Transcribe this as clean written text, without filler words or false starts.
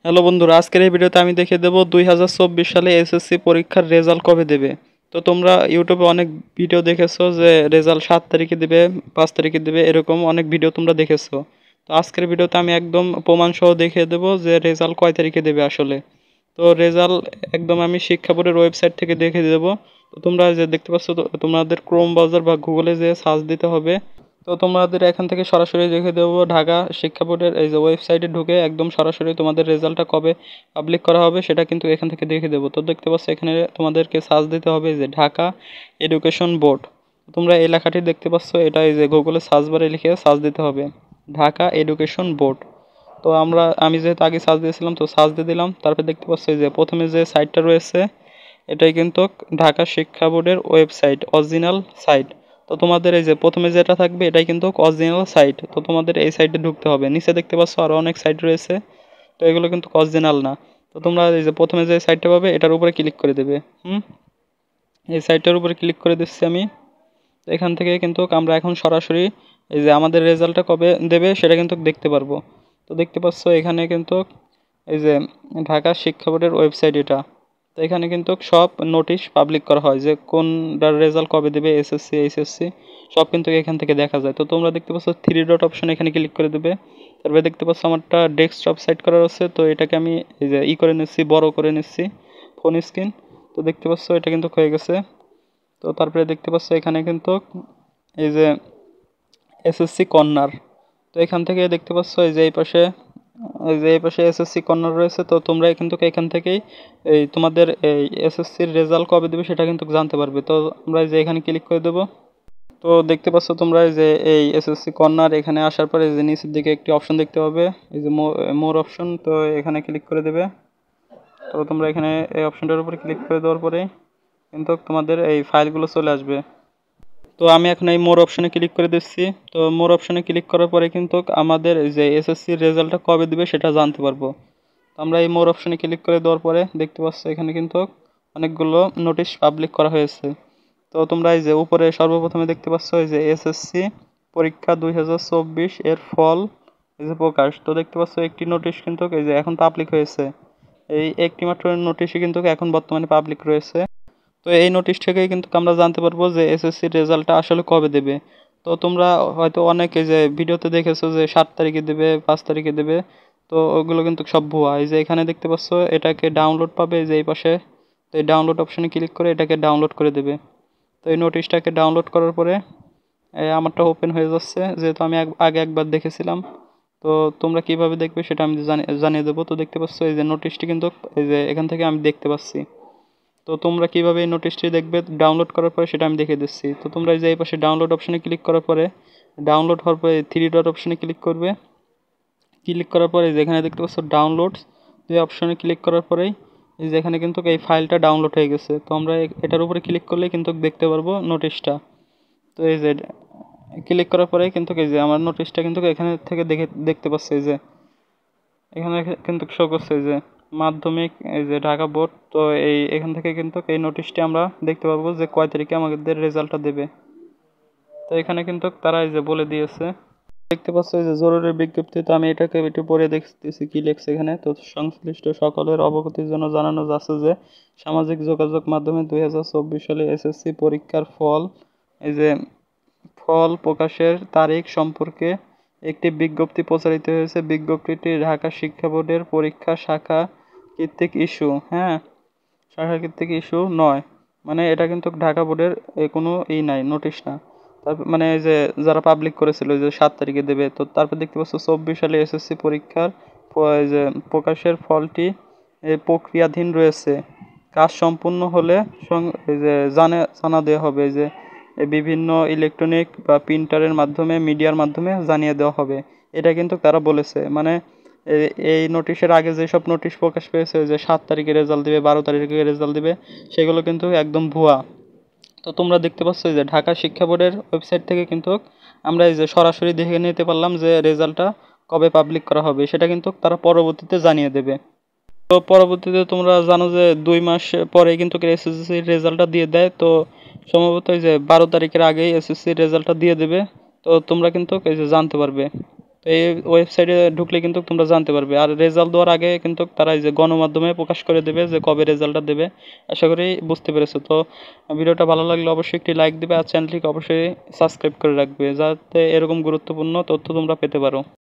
Hello বন্ধুরা, আজকের এই ভিডিওতে আমি দেখিয়ে দেবো 2024 সালে এসএসসি পরীক্ষার রেজাল্ট কবে দেবে। তো তোমরা ইউটিউবে অনেক ভিডিও দেখেছো যে রেজাল্ট 7 তারিখে দেবে, 5 তারিখে দেবে, এরকম অনেক ভিডিও তোমরা দেখেছো। তো আজকের ভিডিওতে আমি একদম প্রমাণ সহ দেখিয়ে দেবো যে রেজাল্ট কয় তারিখে দেবে আসলে। তো রেজাল্ট একদম আমি শিক্ষা বোর্ডের ওয়েবসাইট থেকে দেখিয়ে দেবো। তো তোমরা যে দেখতে পাচ্ছ, তো তোমাদের ক্রোম ব্রাউজার বা গুগলে যে সার্চ দিতে হবে। তো তোমাদের এখান থেকে সরাসরি দেখে দেবো ঢাকা শিক্ষা বোর্ডের এই যে ওয়েবসাইটে ঢুকে একদম সরাসরি তোমাদের রেজাল্টটা কবে পাবলিক করা হবে সেটা কিন্তু এখান থেকে দেখে দেবো। তো দেখতে পাচ্ছ এখানে তোমাদেরকে সার্চ দিতে হবে যে ঢাকা এডুকেশন বোর্ড। তোমরা এই লেখাটি দেখতে পাচ্ছ, এটা এই যে গুগলে সার্চ বারে লিখে সার্চ দিতে হবে ঢাকা এডুকেশন বোর্ড। তো আমি যেহেতু আগে সার্চ দিয়েছিলাম, তো সার্চ দিয়ে দিলাম। তারপরে দেখতে পাচ্ছ যে প্রথমে যে সাইটটা রয়েছে এটাই কিন্তু ঢাকা শিক্ষা বোর্ডের ওয়েবসাইট, অরিজিনাল সাইট। তো তোমাদের এই যে প্রথমে যেটা থাকবে এটাই কিন্তু অরিজিনাল সাইট। তো তোমাদের এই সাইটে ঢুকতে হবে। নিচে দেখতে পাচ্ছ আরও অনেক সাইট রয়েছে, তো এগুলো কিন্তু অরিজিনাল না। তো তোমরা এই যে প্রথমে যে সাইটটা পাবে এটার উপরে ক্লিক করে দেবে। এই সাইটটার উপরে ক্লিক করে দিচ্ছি আমি। তো এখান থেকে কিন্তু আমরা এখন সরাসরি এই যে আমাদের রেজাল্টটা কবে দেবে সেটা কিন্তু দেখতে পারবো। তো দেখতে পাচ্ছ এখানে কিন্তু এই যে ঢাকা শিক্ষা বোর্ডের ওয়েবসাইট এটা। তো এখানে কিন্তু সব নোটিশ পাবলিক করা হয় যে কোনটার রেজাল্ট কবে দেবে, এসএসসি এইচএসসি সব কিন্তু এখান থেকে দেখা যায়। তো তোমরা দেখতে পাচ্ছ থ্রি ডট অপশন, এখানে ক্লিক করে দেবে। তারপরে দেখতে পাচ্ছ আমারটা ডেস্কটপ সাইট করা আছে, তো এটাকে আমি এই যে করে নিচ্ছি, বড় করে নিচ্ছি ফোন স্ক্রিন। তো দেখতে পাচ্ছ এটা কিন্তু হয়ে গেছে। তো তারপরে দেখতে পাচ্ছ এখানে কিন্তু এই যে এসএসসি কর্নার। তো এখান থেকে দেখতে পাচ্ছ এই যে এই পাশে এসএসসি কর্নার রয়েছে। তো তোমরা কিন্তু এখান থেকেই এই তোমাদের এই এসএসসির রেজাল্ট কবে দেবে সেটা কিন্তু জানতে পারবে। তো আমরা এই যে এখানে ক্লিক করে দেবো। তো দেখতে পাচ্ছ তোমরা এই যে এই এসএসসি কর্নার, এখানে আসার পরে এই যে নিচের দিকে একটি অপশন দেখতে পাবে, এই যে মোর অপশন। তো এখানে ক্লিক করে দেবে। তো তোমরা এখানে এই অপশনটার উপরে ক্লিক করে দেওয়ার পরে কিন্তু তোমাদের এই ফাইলগুলো চলে আসবে। তো আমি এখন এই মোর অপশনে ক্লিক করে দিচ্ছি। তো মোর অপশনে ক্লিক করার পরে কিন্তু আমাদের যে এসএসসির রেজাল্টটা কবে দিবে সেটা জানতে পারবো। তো আমরা এই মোর অপশনে ক্লিক করে দেওয়ার পরে দেখতে পাচ্ছ এখানে কিন্তু অনেকগুলো নোটিশ পাবলিক করা হয়েছে। তো তোমরা এই যে উপরে সর্বপ্রথমে দেখতে পাচ্ছ এই যে এসএসসি পরীক্ষা 2024 এর ফল এই যে প্রকাশ। তো দেখতে পাচ্ছ একটি নোটিশ কিন্তু এই যে এখন পাবলিক হয়েছে। এই একটি মাত্র নোটিশই কিন্তু এখন বর্তমানে পাবলিক রয়েছে। তো এই নোটিশ থেকেই কিন্তু আমরা জানতে পারবো যে এসএসসির রেজাল্টটা আসলে কবে দেবে। তো তোমরা হয়তো অনেকে যে ভিডিওতে দেখেছো যে 7 তারিখে দেবে, 5 তারিখে দেবে। তো ওগুলো কিন্তু সব ভুয়া। এই যে এখানে দেখতে পাচ্ছ এটাকে ডাউনলোড পাবে এই যে এই পাশে। তো এই ডাউনলোড অপশনে ক্লিক করে এটাকে ডাউনলোড করে দেবে। তো এই নোটিশটাকে ডাউনলোড করার পরে আমারটা ওপেন হয়ে যাচ্ছে, যেহেতু আমি আগে একবার দেখেছিলাম। তো তোমরা কিভাবে দেখবে সেটা আমি জানিয়ে দেবো। তো দেখতে পাচ্ছ এই যে নোটিশটি কিন্তু এই যে এখান থেকে আমি দেখতে পাচ্ছি। তো তোমরা কিভাবে এই নোটিশটি দেখবে ডাউনলোড করার পরে সেটা আমি দেখিয়ে দিচ্ছি। তো তোমরা এই যে এই পাশে ডাউনলোড অপশনে ক্লিক করার পরে ডাউনলোড হওয়ার পরে থ্রি ডট অপশনে ক্লিক করবে। ক্লিক করার পরে যেখানে দেখতে পাচ্ছ ডাউনলোডস, যে অপশনে ক্লিক করার পরেই এই যে এখানে কিন্তু এই ফাইলটা ডাউনলোড হয়ে গেছে। তো আমরা এটার উপরে ক্লিক করলে কিন্তু দেখতে পারবো নোটিশটা। তো এই যে ক্লিক করার পরে কিন্তু এই যে আমার নোটিশটা কিন্তু এখানে থেকে দেখতে পাচ্ছি। এই যে এখানে কিন্তু শো করছে যে মাধ্যমিক এই যে ঢাকা বোর্ড। তো এখান থেকে কিন্তু এই নোটিশটি আমরা দেখতে পাবো যে কয় তারিখে আমাদের রেজাল্টটা দেবে। তো এখানে কিন্তু তারা এই যে বলে দিয়েছে, দেখতে পাচ্ছ এই যে জরুরি বিজ্ঞপ্তি। তো আমি এটাকে একটু পরে দেখতেছি কি লেখছে এখানে। তো সংশ্লিষ্ট সকলের অবগতির জন্য জানানো যাচ্ছে যে সামাজিক যোগাযোগ মাধ্যমে 2024 সালে এসএসসি পরীক্ষার এই যে ফল প্রকাশের তারিখ সম্পর্কে একটি বিজ্ঞপ্তি প্রচারিত হয়েছে। বিজ্ঞপ্তিটি ঢাকা শিক্ষা বোর্ডের পরীক্ষা শাখা কর্তৃক ইস্যু, শাখা কর্তৃক ইস্যু নয়। মানে এটা কিন্তু ঢাকা বোর্ডের কোনো নাই, নোটিশ না। তারপর মানে এই যে যারা পাবলিক করেছিল যে 7 তারিখে দেবে। তো তারপর দেখতে পাচ্ছ 24 সালে এসএসসি পরীক্ষার এই যে প্রকাশের ফলটি প্রক্রিয়াধীন রয়েছে। কাজ সম্পূর্ণ হলে এই যে জানা দেওয়া হবে। যে বিভিন্ন ইলেকট্রনিক বা প্রিন্টারের মাধ্যমে, মিডিয়ার মাধ্যমে জানিয়ে দেওয়া হবে। এটা কিন্তু তারা বলেছে। মানে এই নোটিশের আগে যেসব নোটিশ প্রকাশ পেয়েছে যে 7 তারিখে রেজাল্ট দিবে, 12 তারিখে রেজাল্ট দিবে, সেগুলো কিন্তু একদম ভুয়া। তো তোমরা দেখতে পাচ্ছ যে ঢাকা শিক্ষা বোর্ডের ওয়েবসাইট থেকে কিন্তু আমরা এই যে সরাসরি দেখে নিতে পারলাম যে রেজাল্টটা কবে পাবলিক করা হবে, সেটা কিন্তু তারা পরবর্তীতে জানিয়ে দেবে। তো পরবর্তীতে তোমরা জানো যে 2 মাস পরে কিন্তু এসএসসির রেজাল্টটা দিয়ে দেয়। তো সম্ভবত এই যে 12 তারিখের আগেই এসএসসির রেজাল্টটা দিয়ে দেবে। তো তোমরা কিন্তু এই যে জানতে পারবে। তো এই ওয়েবসাইটে ঢুকলে কিন্তু তোমরা জানতে পারবে। আর রেজাল্ট দেওয়ার আগে কিন্তু তারা এই যে গণমাধ্যমে প্রকাশ করে দেবে যে কবে রেজাল্টটা দেবে। আশা করি বুঝতে পেরেছো। তো ভিডিওটা ভালো লাগলে অবশ্যই একটি লাইক দিবে আর চ্যানেলটিকে অবশ্যই সাবস্ক্রাইব করে রাখবে, যাতে এরকম গুরুত্বপূর্ণ তথ্য তোমরা পেতে পারো।